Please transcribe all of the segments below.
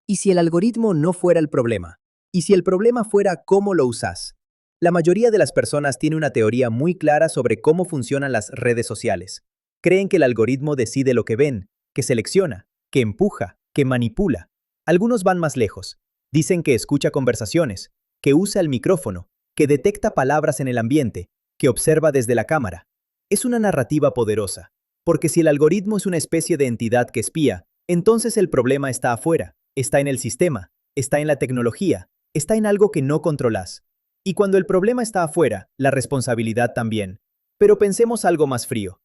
¿Y si el algoritmo no fuera el problema? ¿Y si el problema fuera cómo lo usas? La mayoría de las personas tiene una teoría muy clara sobre cómo funcionan las redes sociales. Creen que el algoritmo decide lo que ven, que selecciona, que empuja, que manipula. Algunos van más lejos. Dicen que escucha conversaciones, que usa el micrófono, que detecta palabras en el ambiente, que observa desde la cámara. Es una narrativa poderosa, porque si el algoritmo es una especie de entidad que espía, entonces el problema está afuera, está en el sistema, está en la tecnología, está en algo que no controlas. Y cuando el problema está afuera, la responsabilidad también. Pero pensemos algo más frío.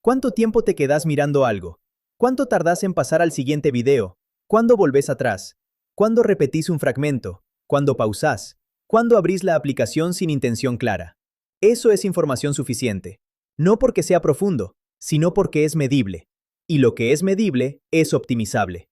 ¿Cuánto tiempo te quedas mirando algo? ¿Cuánto tardás en pasar al siguiente video? ¿Cuándo volvés atrás? ¿Cuándo repetís un fragmento? ¿Cuándo pausás? ¿Cuándo abrís la aplicación sin intención clara? Eso es información suficiente. No porque sea profundo, sino porque es medible. Y lo que es medible es optimizable.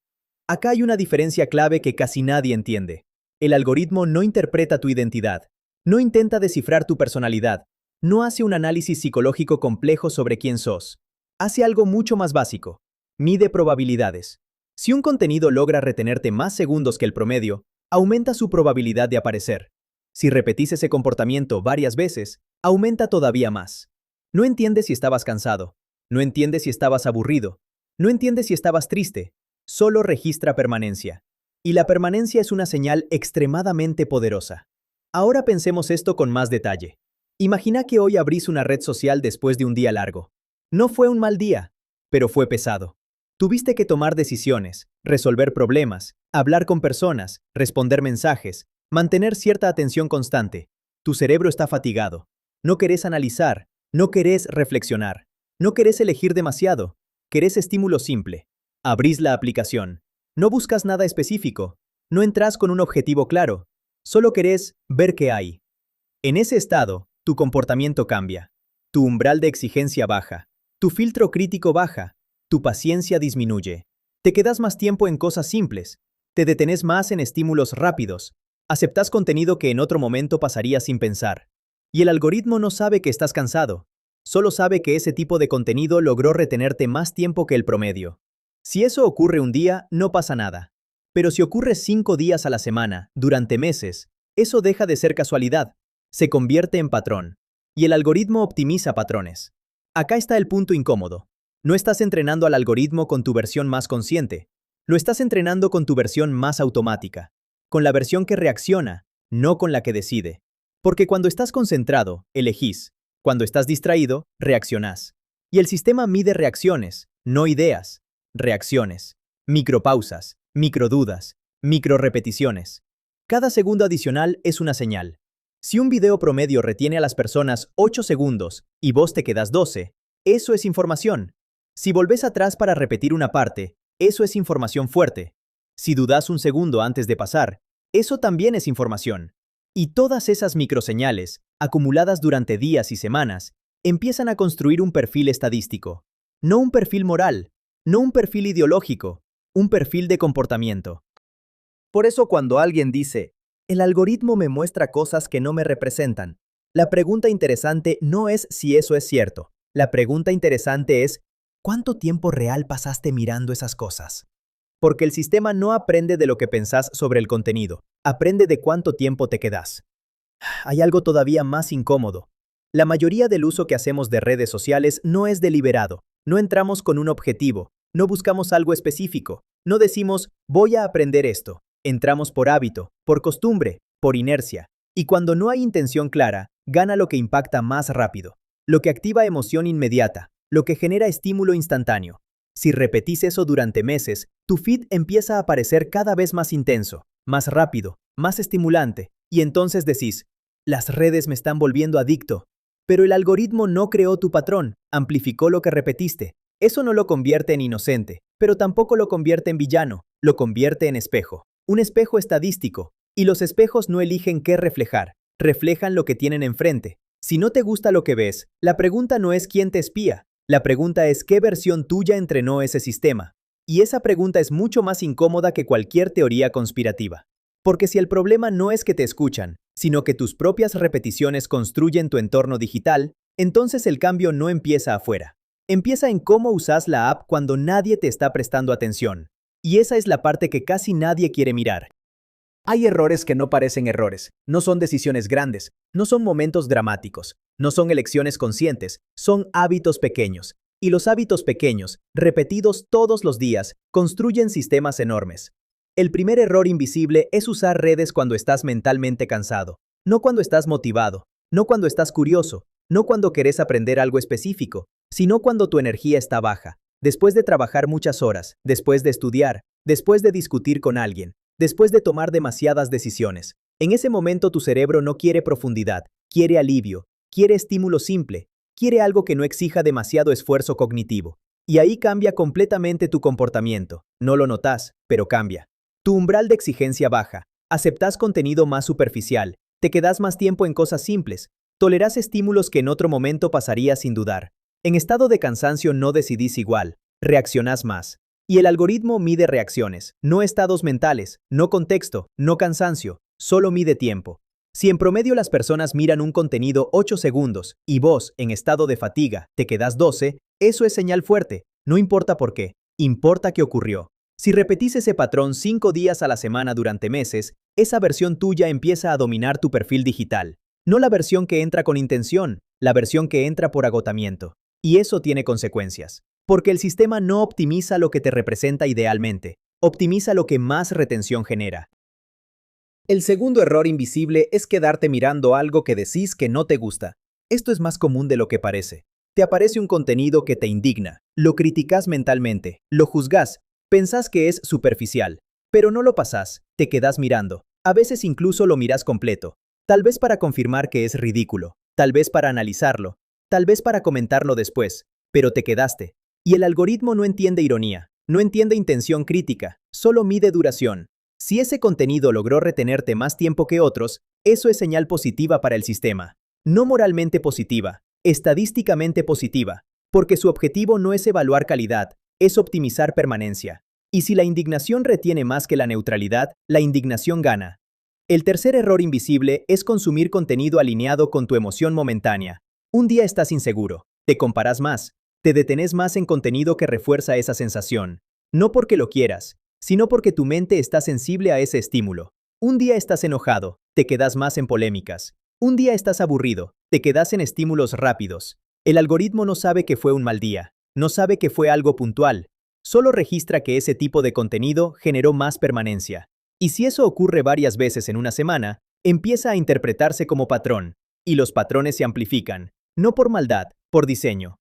Acá hay una diferencia clave que casi nadie entiende. El algoritmo no interpreta tu identidad, no intenta descifrar tu personalidad, no hace un análisis psicológico complejo sobre quién sos. Hace algo mucho más básico. Mide probabilidades. Si un contenido logra retenerte más segundos que el promedio, aumenta su probabilidad de aparecer. Si repetís ese comportamiento varias veces, aumenta todavía más. No entiendes si estabas cansado, no entiendes si estabas aburrido, no entiendes si estabas triste, solo registra permanencia. Y la permanencia es una señal extremadamente poderosa. Ahora pensemos esto con más detalle. Imagina que hoy abrís una red social después de un día largo. No fue un mal día, pero fue pesado. Tuviste que tomar decisiones, resolver problemas, hablar con personas, responder mensajes, mantener cierta atención constante. Tu cerebro está fatigado. No querés analizar, no querés reflexionar, no querés elegir demasiado, querés estímulo simple. Abrís la aplicación. No buscas nada específico, no entras con un objetivo claro, solo querés ver qué hay. En ese estado, tu comportamiento cambia. Tu umbral de exigencia baja, tu filtro crítico baja, tu paciencia disminuye. Te quedas más tiempo en cosas simples, te detenés más en estímulos rápidos, aceptas contenido que en otro momento pasaría sin pensar. Y el algoritmo no sabe que estás cansado, solo sabe que ese tipo de contenido logró retenerte más tiempo que el promedio. Si eso ocurre un día, no pasa nada. Pero si ocurre 5 días a la semana, durante meses, eso deja de ser casualidad, se convierte en patrón. Y el algoritmo optimiza patrones. Acá está el punto incómodo. No estás entrenando al algoritmo con tu versión más consciente, lo estás entrenando con tu versión más automática, con la versión que reacciona, no con la que decide. Porque cuando estás concentrado, elegís. Cuando estás distraído, reaccionás. Y el sistema mide reacciones, no ideas. Reacciones. Micropausas, microdudas, microrepeticiones. Cada segundo adicional es una señal. Si un video promedio retiene a las personas 8 segundos y vos te quedas 12, eso es información. Si volvés atrás para repetir una parte, eso es información fuerte. Si dudás un segundo antes de pasar, eso también es información. Y todas esas microseñales, acumuladas durante días y semanas, empiezan a construir un perfil estadístico. No un perfil moral, no un perfil ideológico, un perfil de comportamiento. Por eso cuando alguien dice, el algoritmo me muestra cosas que no me representan, la pregunta interesante no es si eso es cierto. La pregunta interesante es, ¿cuánto tiempo real pasaste mirando esas cosas? Porque el sistema no aprende de lo que pensás sobre el contenido, aprende de cuánto tiempo te quedás. Hay algo todavía más incómodo. La mayoría del uso que hacemos de redes sociales no es deliberado, no entramos con un objetivo, no buscamos algo específico, no decimos, voy a aprender esto. Entramos por hábito, por costumbre, por inercia. Y cuando no hay intención clara, gana lo que impacta más rápido, lo que activa emoción inmediata, lo que genera estímulo instantáneo. Si repetís eso durante meses, tu feed empieza a parecer cada vez más intenso, más rápido, más estimulante, y entonces decís, las redes me están volviendo adicto. Pero el algoritmo no creó tu patrón, amplificó lo que repetiste. Eso no lo convierte en inocente, pero tampoco lo convierte en villano, lo convierte en espejo. Un espejo estadístico, y los espejos no eligen qué reflejar, reflejan lo que tienen enfrente. Si no te gusta lo que ves, la pregunta no es quién te espía, la pregunta es qué versión tuya entrenó ese sistema. Y esa pregunta es mucho más incómoda que cualquier teoría conspirativa. Porque si el problema no es que te escuchan, sino que tus propias repeticiones construyen tu entorno digital, entonces el cambio no empieza afuera. Empieza en cómo usas la app cuando nadie te está prestando atención. Y esa es la parte que casi nadie quiere mirar. Hay errores que no parecen errores, no son decisiones grandes, no son momentos dramáticos, no son elecciones conscientes, son hábitos pequeños. Y los hábitos pequeños, repetidos todos los días, construyen sistemas enormes. El primer error invisible es usar redes cuando estás mentalmente cansado, no cuando estás motivado, no cuando estás curioso, no cuando querés aprender algo específico, sino cuando tu energía está baja, después de trabajar muchas horas, después de estudiar, después de discutir con alguien, después de tomar demasiadas decisiones. En ese momento tu cerebro no quiere profundidad, quiere alivio, quiere estímulo simple, quiere algo que no exija demasiado esfuerzo cognitivo. Y ahí cambia completamente tu comportamiento. No lo notas, pero cambia. Tu umbral de exigencia baja, aceptas contenido más superficial, te quedas más tiempo en cosas simples, tolerás estímulos que en otro momento pasarías sin dudar. En estado de cansancio no decidís igual, reaccionás más. Y el algoritmo mide reacciones, no estados mentales, no contexto, no cansancio, solo mide tiempo. Si en promedio las personas miran un contenido 8 segundos y vos, en estado de fatiga, te quedás 12, eso es señal fuerte. No importa por qué, importa qué ocurrió. Si repetís ese patrón 5 días a la semana durante meses, esa versión tuya empieza a dominar tu perfil digital. No la versión que entra con intención, la versión que entra por agotamiento. Y eso tiene consecuencias. Porque el sistema no optimiza lo que te representa idealmente, optimiza lo que más retención genera. El segundo error invisible es quedarte mirando algo que decís que no te gusta. Esto es más común de lo que parece. Te aparece un contenido que te indigna, lo criticás mentalmente, lo juzgás, pensás que es superficial, pero no lo pasás, te quedás mirando. A veces incluso lo mirás completo, tal vez para confirmar que es ridículo, tal vez para analizarlo, tal vez para comentarlo después, pero te quedaste. Y el algoritmo no entiende ironía, no entiende intención crítica, solo mide duración. Si ese contenido logró retenerte más tiempo que otros, eso es señal positiva para el sistema. No moralmente positiva, estadísticamente positiva, porque su objetivo no es evaluar calidad, es optimizar permanencia. Y si la indignación retiene más que la neutralidad, la indignación gana. El tercer error invisible es consumir contenido alineado con tu emoción momentánea. Un día estás inseguro, te comparás más, te detenés más en contenido que refuerza esa sensación. No porque lo quieras, sino porque tu mente está sensible a ese estímulo. Un día estás enojado, te quedas más en polémicas. Un día estás aburrido, te quedas en estímulos rápidos. El algoritmo no sabe que fue un mal día, no sabe que fue algo puntual. Solo registra que ese tipo de contenido generó más permanencia. Y si eso ocurre varias veces en una semana, empieza a interpretarse como patrón. Y los patrones se amplifican, no por maldad, por diseño.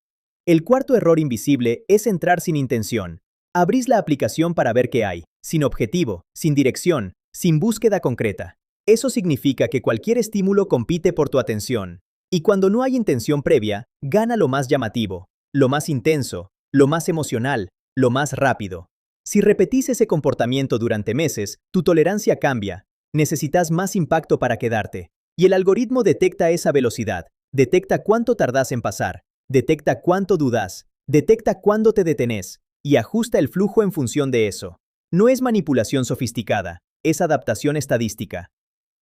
El cuarto error invisible es entrar sin intención. Abrís la aplicación para ver qué hay, sin objetivo, sin dirección, sin búsqueda concreta. Eso significa que cualquier estímulo compite por tu atención. Y cuando no hay intención previa, gana lo más llamativo, lo más intenso, lo más emocional, lo más rápido. Si repetís ese comportamiento durante meses, tu tolerancia cambia. Necesitas más impacto para quedarte. Y el algoritmo detecta esa velocidad, detecta cuánto tardás en pasar. Detecta cuánto dudas, detecta cuándo te detenés y ajusta el flujo en función de eso. No es manipulación sofisticada, es adaptación estadística.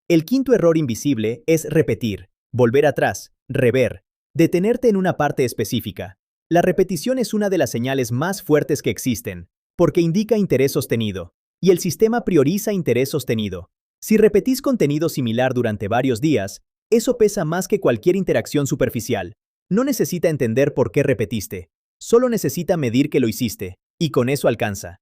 El quinto error invisible es repetir, volver atrás, rever, detenerte en una parte específica. La repetición es una de las señales más fuertes que existen, porque indica interés sostenido, y el sistema prioriza interés sostenido. Si repetís contenido similar durante varios días, eso pesa más que cualquier interacción superficial. No necesita entender por qué repetiste, solo necesita medir que lo hiciste, y con eso alcanza.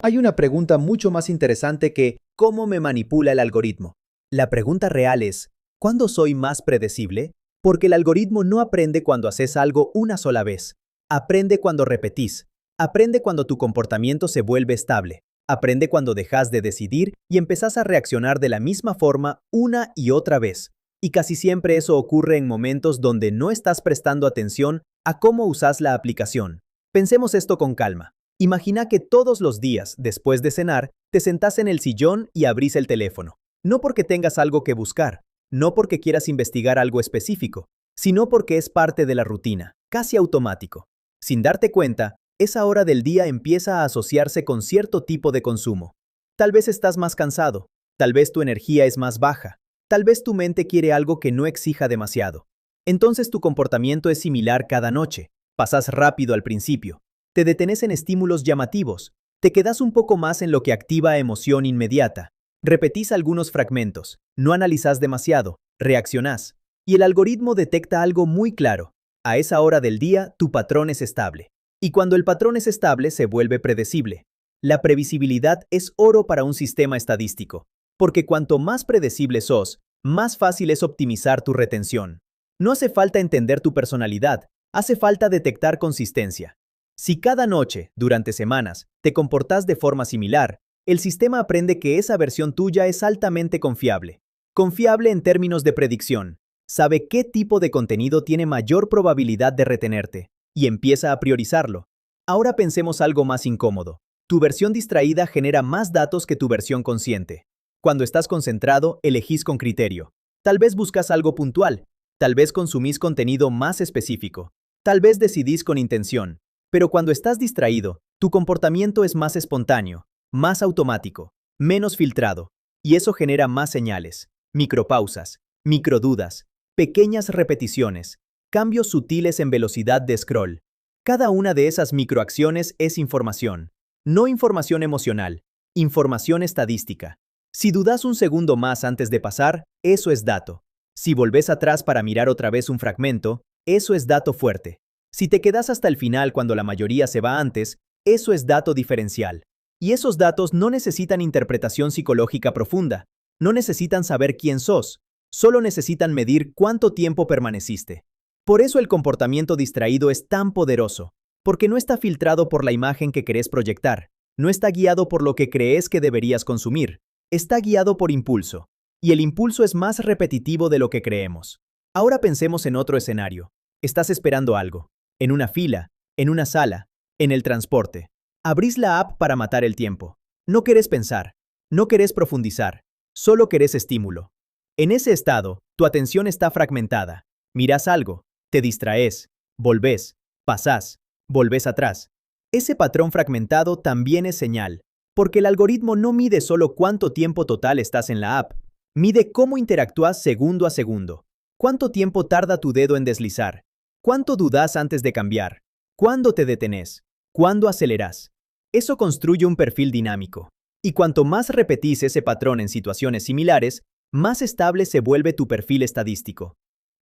Hay una pregunta mucho más interesante que ¿cómo me manipula el algoritmo? La pregunta real es, ¿cuándo soy más predecible? Porque el algoritmo no aprende cuando haces algo una sola vez. Aprende cuando repetís. Aprende cuando tu comportamiento se vuelve estable. Aprende cuando dejas de decidir y empezás a reaccionar de la misma forma una y otra vez. Y casi siempre eso ocurre en momentos donde no estás prestando atención a cómo usas la aplicación. Pensemos esto con calma. Imagina que todos los días, después de cenar, te sentás en el sillón y abrís el teléfono. No porque tengas algo que buscar, no porque quieras investigar algo específico, sino porque es parte de la rutina, casi automático. Sin darte cuenta, esa hora del día empieza a asociarse con cierto tipo de consumo. Tal vez estás más cansado, tal vez tu energía es más baja. Tal vez tu mente quiere algo que no exija demasiado. Entonces tu comportamiento es similar cada noche. Pasas rápido al principio. Te detenés en estímulos llamativos. Te quedas un poco más en lo que activa emoción inmediata. Repetís algunos fragmentos, no analizás demasiado, reaccionás. Y el algoritmo detecta algo muy claro. A esa hora del día, tu patrón es estable. Y cuando el patrón es estable, se vuelve predecible. La previsibilidad es oro para un sistema estadístico, porque cuanto más predecible sos, más fácil es optimizar tu retención. No hace falta entender tu personalidad, hace falta detectar consistencia. Si cada noche, durante semanas, te comportás de forma similar, el sistema aprende que esa versión tuya es altamente confiable. Confiable en términos de predicción. Sabe qué tipo de contenido tiene mayor probabilidad de retenerte y empieza a priorizarlo. Ahora pensemos algo más incómodo. Tu versión distraída genera más datos que tu versión consciente. Cuando estás concentrado, elegís con criterio. Tal vez buscas algo puntual, tal vez consumís contenido más específico, tal vez decidís con intención. Pero cuando estás distraído, tu comportamiento es más espontáneo, más automático, menos filtrado, y eso genera más señales, micropausas, microdudas, pequeñas repeticiones, cambios sutiles en velocidad de scroll. Cada una de esas microacciones es información, no información emocional, información estadística. Si dudas un segundo más antes de pasar, eso es dato. Si volvés atrás para mirar otra vez un fragmento, eso es dato fuerte. Si te quedas hasta el final cuando la mayoría se va antes, eso es dato diferencial. Y esos datos no necesitan interpretación psicológica profunda, no necesitan saber quién sos, solo necesitan medir cuánto tiempo permaneciste. Por eso el comportamiento distraído es tan poderoso, porque no está filtrado por la imagen que querés proyectar, no está guiado por lo que crees que deberías consumir, está guiado por impulso, y el impulso es más repetitivo de lo que creemos. Ahora pensemos en otro escenario. Estás esperando algo. En una fila, en una sala, en el transporte. Abrís la app para matar el tiempo. No querés pensar, no querés profundizar, solo querés estímulo. En ese estado, tu atención está fragmentada. Mirás algo, te distraes, volvés, pasás, volvés atrás. Ese patrón fragmentado también es señal, porque el algoritmo no mide solo cuánto tiempo total estás en la app, mide cómo interactúas segundo a segundo. ¿Cuánto tiempo tarda tu dedo en deslizar? ¿Cuánto dudás antes de cambiar? ¿Cuándo te detenés? ¿Cuándo acelerás? Eso construye un perfil dinámico. Y cuanto más repetís ese patrón en situaciones similares, más estable se vuelve tu perfil estadístico.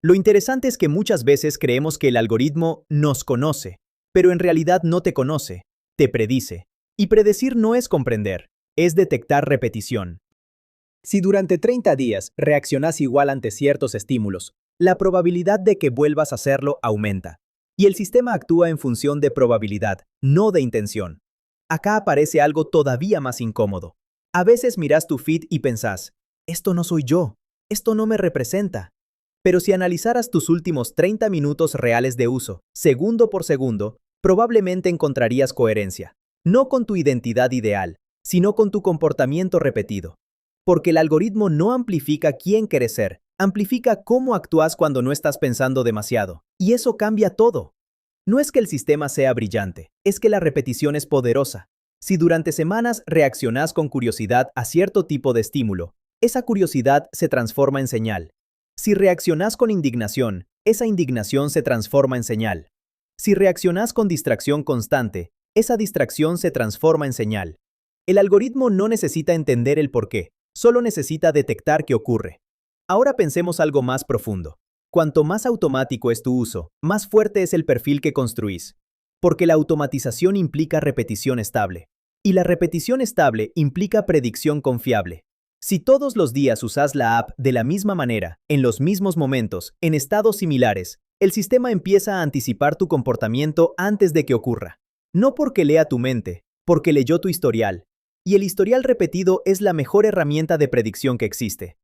Lo interesante es que muchas veces creemos que el algoritmo nos conoce, pero en realidad no te conoce, te predice. Y predecir no es comprender, es detectar repetición. Si durante 30 días reaccionás igual ante ciertos estímulos, la probabilidad de que vuelvas a hacerlo aumenta. Y el sistema actúa en función de probabilidad, no de intención. Acá aparece algo todavía más incómodo. A veces mirás tu feed y pensás, esto no soy yo, esto no me representa. Pero si analizaras tus últimos 30 minutos reales de uso, segundo por segundo, probablemente encontrarías coherencia. No con tu identidad ideal, sino con tu comportamiento repetido. Porque el algoritmo no amplifica quién quieres ser, amplifica cómo actúas cuando no estás pensando demasiado. Y eso cambia todo. No es que el sistema sea brillante, es que la repetición es poderosa. Si durante semanas reaccionás con curiosidad a cierto tipo de estímulo, esa curiosidad se transforma en señal. Si reaccionás con indignación, esa indignación se transforma en señal. Si reaccionás con distracción constante, esa distracción se transforma en señal. El algoritmo no necesita entender el porqué, solo necesita detectar qué ocurre. Ahora pensemos algo más profundo. Cuanto más automático es tu uso, más fuerte es el perfil que construís. Porque la automatización implica repetición estable. Y la repetición estable implica predicción confiable. Si todos los días usás la app de la misma manera, en los mismos momentos, en estados similares, el sistema empieza a anticipar tu comportamiento antes de que ocurra. No porque lea tu mente, porque leyó tu historial. Y el historial repetido es la mejor herramienta de predicción que existe.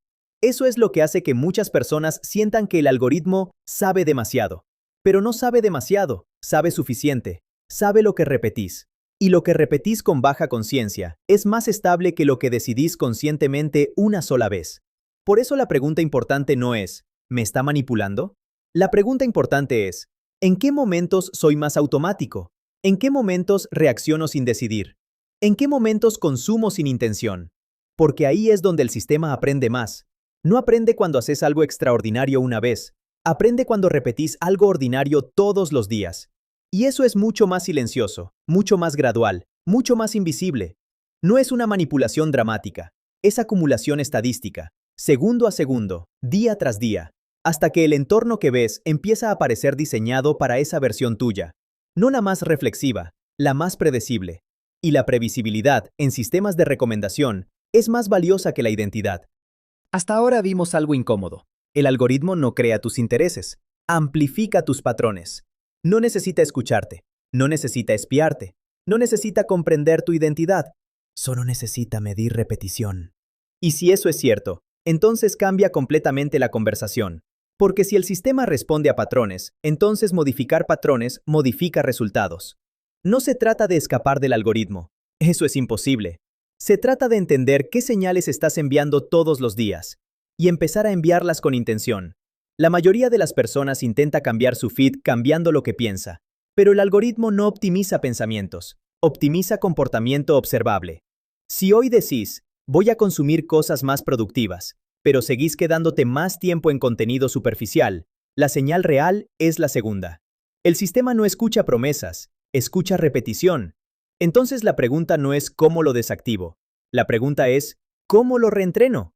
Eso es lo que hace que muchas personas sientan que el algoritmo sabe demasiado. Pero no sabe demasiado, sabe suficiente, sabe lo que repetís. Y lo que repetís con baja conciencia es más estable que lo que decidís conscientemente una sola vez. Por eso la pregunta importante no es, ¿me está manipulando? La pregunta importante es, ¿en qué momentos soy más automático? ¿En qué momentos reacciono sin decidir? ¿En qué momentos consumo sin intención? Porque ahí es donde el sistema aprende más. No aprende cuando haces algo extraordinario una vez, aprende cuando repetís algo ordinario todos los días. Y eso es mucho más silencioso, mucho más gradual, mucho más invisible. No es una manipulación dramática, es acumulación estadística, segundo a segundo, día tras día, hasta que el entorno que ves empieza a parecer diseñado para esa versión tuya, no la más reflexiva, la más predecible. Y la previsibilidad en sistemas de recomendación es más valiosa que la identidad. Hasta ahora vimos algo incómodo. El algoritmo no crea tus intereses, amplifica tus patrones. No necesita escucharte, no necesita espiarte, no necesita comprender tu identidad, solo necesita medir repetición. Y si eso es cierto, entonces cambia completamente la conversación. Porque si el sistema responde a patrones, entonces modificar patrones modifica resultados. No se trata de escapar del algoritmo. Eso es imposible. Se trata de entender qué señales estás enviando todos los días y empezar a enviarlas con intención. La mayoría de las personas intenta cambiar su feed cambiando lo que piensa, pero el algoritmo no optimiza pensamientos, optimiza comportamiento observable. Si hoy decís, voy a consumir cosas más productivas, pero seguís quedándote más tiempo en contenido superficial, la señal real es la segunda. El sistema no escucha promesas, escucha repetición. Entonces la pregunta no es cómo lo desactivo, la pregunta es ¿cómo lo reentreno?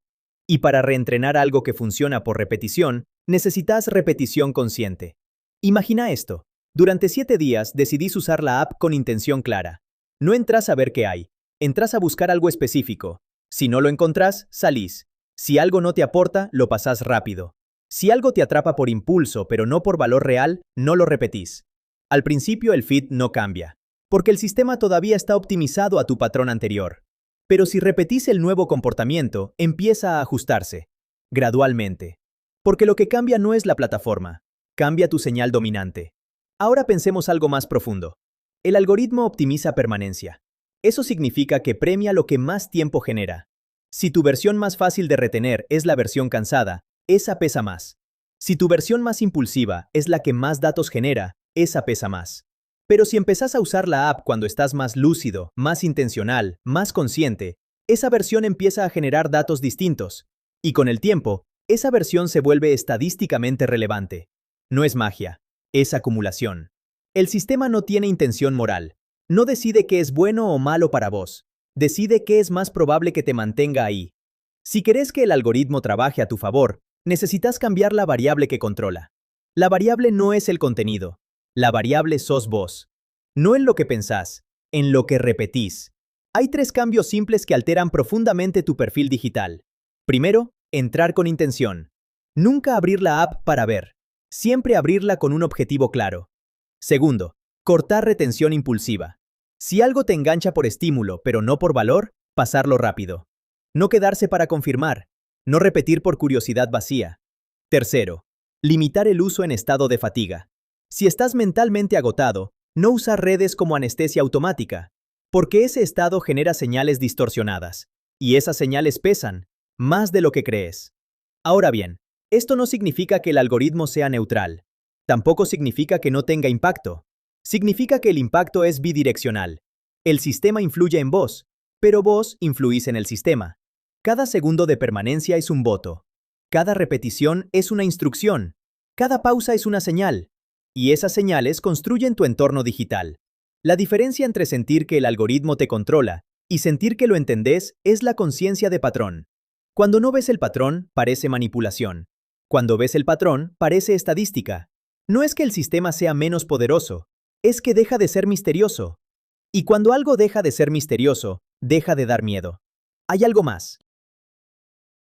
Y para reentrenar algo que funciona por repetición, necesitas repetición consciente. Imagina esto. Durante 7 días decidís usar la app con intención clara. No entras a ver qué hay, entras a buscar algo específico. Si no lo encontrás, salís. Si algo no te aporta, lo pasás rápido. Si algo te atrapa por impulso, pero no por valor real, no lo repetís. Al principio el feed no cambia, porque el sistema todavía está optimizado a tu patrón anterior. Pero si repetís el nuevo comportamiento, empieza a ajustarse, gradualmente. Porque lo que cambia no es la plataforma, cambia tu señal dominante. Ahora pensemos algo más profundo. El algoritmo optimiza permanencia. Eso significa que premia lo que más tiempo genera. Si tu versión más fácil de retener es la versión cansada, esa pesa más. Si tu versión más impulsiva es la que más datos genera, esa pesa más. Pero si empezás a usar la app cuando estás más lúcido, más intencional, más consciente, esa versión empieza a generar datos distintos. Y con el tiempo, esa versión se vuelve estadísticamente relevante. No es magia, es acumulación. El sistema no tiene intención moral. No decide qué es bueno o malo para vos. Decide qué es más probable que te mantenga ahí. Si querés que el algoritmo trabaje a tu favor, necesitas cambiar la variable que controla. La variable no es el contenido. La variable sos vos. No en lo que pensás, en lo que repetís. Hay 3 cambios simples que alteran profundamente tu perfil digital. Primero, entrar con intención. Nunca abrir la app para ver. Siempre abrirla con un objetivo claro. Segundo, cortar retención impulsiva. Si algo te engancha por estímulo, pero no por valor, pasarlo rápido. No quedarse para confirmar. No repetir por curiosidad vacía. Tercero, limitar el uso en estado de fatiga. Si estás mentalmente agotado, no usar redes como anestesia automática, porque ese estado genera señales distorsionadas, y esas señales pesan, más de lo que crees. Ahora bien, esto no significa que el algoritmo sea neutral. Tampoco significa que no tenga impacto. Significa que el impacto es bidireccional. El sistema influye en vos, pero vos influís en el sistema. Cada segundo de permanencia es un voto. Cada repetición es una instrucción. Cada pausa es una señal. Y esas señales construyen tu entorno digital. La diferencia entre sentir que el algoritmo te controla y sentir que lo entendés es la conciencia de patrón. Cuando no ves el patrón, parece manipulación. Cuando ves el patrón, parece estadística. No es que el sistema sea menos poderoso, es que deja de ser misterioso. Y cuando algo deja de ser misterioso, deja de dar miedo. Hay algo más.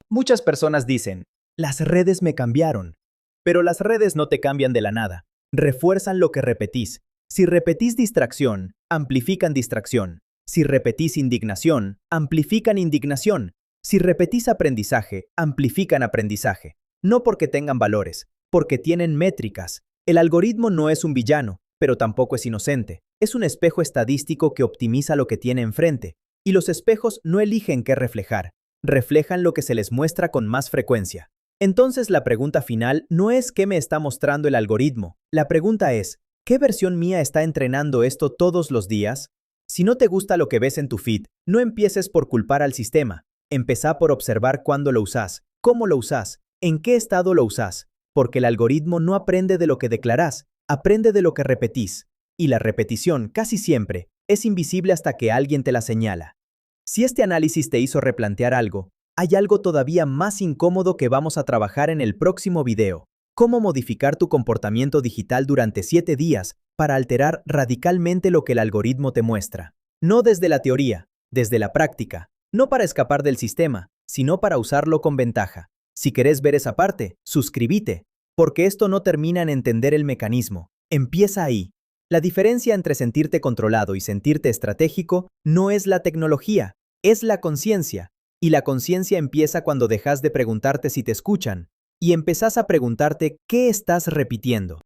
Muchas personas dicen, las redes me cambiaron. Pero las redes no te cambian de la nada. Refuerzan lo que repetís. Si repetís distracción, amplifican distracción. Si repetís indignación, amplifican indignación. Si repetís aprendizaje, amplifican aprendizaje. No porque tengan valores, porque tienen métricas. El algoritmo no es un villano, pero tampoco es inocente. Es un espejo estadístico que optimiza lo que tiene enfrente. Y los espejos no eligen qué reflejar. Reflejan lo que se les muestra con más frecuencia. Entonces la pregunta final no es qué me está mostrando el algoritmo. La pregunta es, ¿qué versión mía está entrenando esto todos los días? Si no te gusta lo que ves en tu feed, no empieces por culpar al sistema. Empezá por observar cuándo lo usás, cómo lo usás, en qué estado lo usás. Porque el algoritmo no aprende de lo que declarás, aprende de lo que repetís. Y la repetición, casi siempre, es invisible hasta que alguien te la señala. Si este análisis te hizo replantear algo, hay algo todavía más incómodo que vamos a trabajar en el próximo video. Cómo modificar tu comportamiento digital durante 7 días para alterar radicalmente lo que el algoritmo te muestra. No desde la teoría, desde la práctica. No para escapar del sistema, sino para usarlo con ventaja. Si querés ver esa parte, suscríbete, porque esto no termina en entender el mecanismo. Empieza ahí. La diferencia entre sentirte controlado y sentirte estratégico no es la tecnología, es la conciencia. Y la conciencia empieza cuando dejas de preguntarte si te escuchan y empezás a preguntarte qué estás repitiendo.